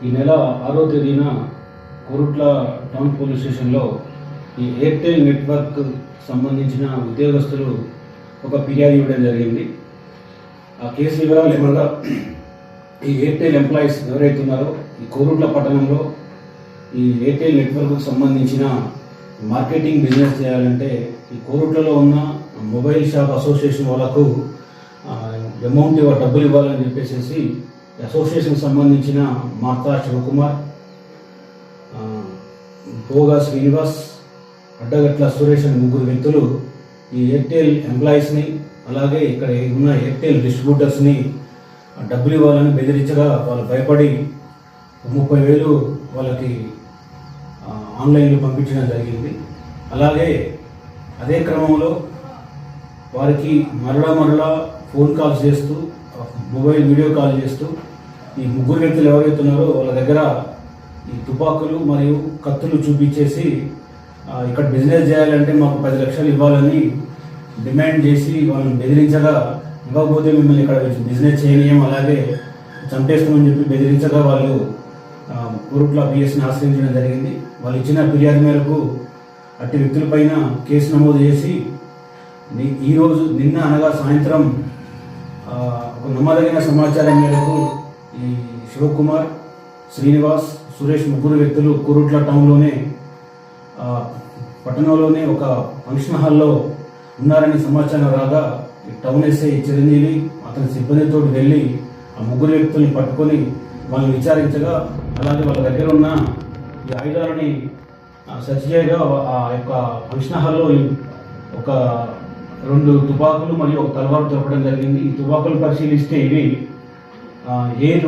ఈ నెల 6వ తేదీన కోరుట్ల టౌన్ పోలీస్ స్టేషన్లో ఈ ఎయిర్టెల్ నెట్వర్క్ సంబంధించిన ఉద్యోగస్తులు ఒక ఫిర్యాదు ఇవ్వడం జరిగింది. ఆ కేసు వివరాలు ఏమనగా, ఈ ఎయిర్టెల్ ఎంప్లాయీస్ ఎవరైతే ఉన్నారో ఈ కోరుట్ల పట్టణంలో ఈ ఎయిర్టెల్ నెట్వర్క్కు సంబంధించిన మార్కెటింగ్ బిజినెస్ చేయాలంటే ఈ కోరుట్లలో ఉన్న మొబైల్ షాప్ అసోసియేషన్ వాళ్ళకు అమౌంట్ డబ్బులు ఇవ్వాలని చెప్పేసి అసోసియేషన్ సంబంధించిన మార్తా శివకుమార్, భోగా శ్రీనివాస్, అడ్డగట్ల సురేష్ అని ముగ్గురు వ్యక్తులు ఈ ఎయిర్టెల్ ఎంప్లాయీస్ని అలాగే ఇక్కడ ఉన్న ఎయిర్టెల్ డిస్ట్రిబ్యూటర్స్ని డబ్బులు ఇవ్వాలని బెదిరించగా వాళ్ళు భయపడి 30,000 వాళ్ళకి ఆన్లైన్లో పంపించడం జరిగింది. అలాగే అదే క్రమంలో వారికి మరలా ఫోన్ కాల్స్ చేస్తూ, మొబైల్ వీడియో కాల్ చేస్తూ ఈ ముగ్గురు వ్యక్తులు ఎవరైతే ఉన్నారో వాళ్ళ దగ్గర ఈ తుపాకులు మరియు కత్తులు చూపించేసి ఇక్కడ బిజినెస్ చేయాలంటే మాకు 10 లక్షలు ఇవ్వాలని డిమాండ్ చేసి వాళ్ళని బెదిరించగా, ఇవ్వకపోతే మిమ్మల్ని ఇక్కడ బిజినెస్ చేయనీయం, అలాగే చంపేస్తామని చెప్పి బెదిరించగా వాళ్ళు కోరుట్ల పిఎస్ని ఆశ్రయించడం జరిగింది. వాళ్ళు ఇచ్చిన ఫిర్యాదు మేరకు అట్టి వ్యక్తులపైన కేసు నమోదు చేసి నిన్న అనగా సాయంత్రం ఒక నమ్మదగిన సమాచారం మేరకు ఈ శివకుమార్, శ్రీనివాస్, సురేష్ ముగ్గురు వ్యక్తులు కోరుట్ల టౌన్లోనే పట్టణంలోనే ఒక ఫంక్షన్ హాల్లో ఉన్నారని సమాచారం రాగా టౌన్ ఎస్ఐ చిరంజీవి అతని సిబ్బందితో వెళ్ళి ఆ ముగ్గురు వ్యక్తుల్ని పట్టుకొని వాళ్ళని విచారించగా, అలాగే వాళ్ళ దగ్గర ఉన్న ఈ ఆయుధాలని సెర్చ్ చేయగా ఆ యొక్క ఫంక్షన్ హాల్లో ఒక 2 తుపాకులు మరియు ఒక తలవారు దొరకడం జరిగింది. ఈ తుపాకులు పరిశీలిస్తే ఇవి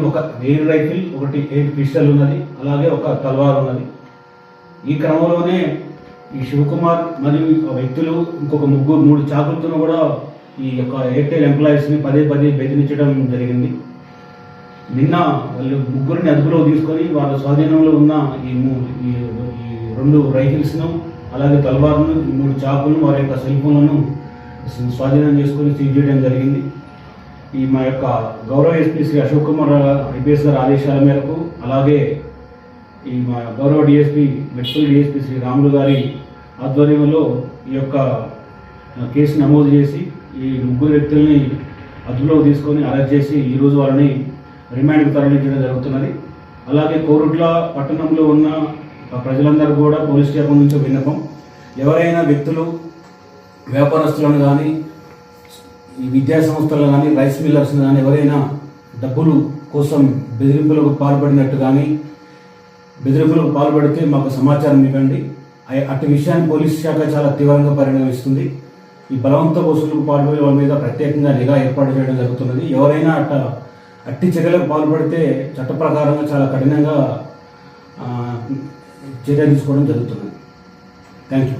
ఒక ఎయిర్ రైఫిల్, ఒకటి ఎయిర్ పిస్టల్ ఉన్నది, అలాగే ఒక తలవారు ఉన్నది. ఈ క్రమంలోనే ఈ శివకుమార్ మరియు వ్యక్తులు ఇంకొక 3 చాకులతో కూడా ఈ యొక్క ఎయిర్టెల్ ఎంప్లాయీస్ని పదే బెదిరించడం జరిగింది. నిన్న వాళ్ళు ముగ్గురిని అదుపులో తీసుకొని వాళ్ళ స్వాధీనంలో ఉన్న ఈ 2 రైఫిల్స్ను, అలాగే తలవారును, 3 చాకులను, వారి యొక్క సెల్ ఫోన్లను స్వాధీనం చేసుకొని సీజ్ చేయడం జరిగింది. ఈ మా యొక్క గౌరవ ఎస్పీ శ్రీ అశోక్ కుమార్ ఐపీఎస్ గారి ఆదేశాల మేరకు, అలాగే ఈ మా గౌరవ డిఎస్పీ మెట్పల్లి డిఎస్పీ శ్రీ రాములు గారి ఆధ్వర్యంలో ఈ యొక్క కేసు నమోదు చేసి ఈ ముగ్గురు వ్యక్తుల్ని అదుపులో తీసుకొని అరెస్ట్ చేసి ఈరోజు వాళ్ళని రిమాండ్కి తరలించడం జరుగుతున్నది. అలాగే కోరుట్ల పట్టణంలో ఉన్న ప్రజలందరూ కూడా పోలీస్ స్టేషన్ నుంచి విన్నపం, ఎవరైనా వ్యక్తులు వ్యాపారస్తులను కానీ, ఈ విద్యా సంస్థలు కానీ, రైస్ మిల్లర్స్ కానీ ఎవరైనా డబ్బులు కోసం బెదిరింపులకు పాల్పడినట్టు కానీ బెదిరింపులకు పాల్పడితే మాకు సమాచారం ఇవ్వండి. అట్టి విషయాన్ని పోలీస్ శాఖ చాలా తీవ్రంగా పరిగణిస్తుంది. ఈ బలవంత వసూలుకు పాల్పడే వాళ్ళ మీద ప్రత్యేకంగా నిఘా ఏర్పాటు చేయడం జరుగుతున్నది. ఎవరైనా అట్టి చర్యలకు పాల్పడితే చట్ట ప్రకారంగా చాలా కఠినంగా చర్య తీసుకోవడం జరుగుతున్నది. Thank you.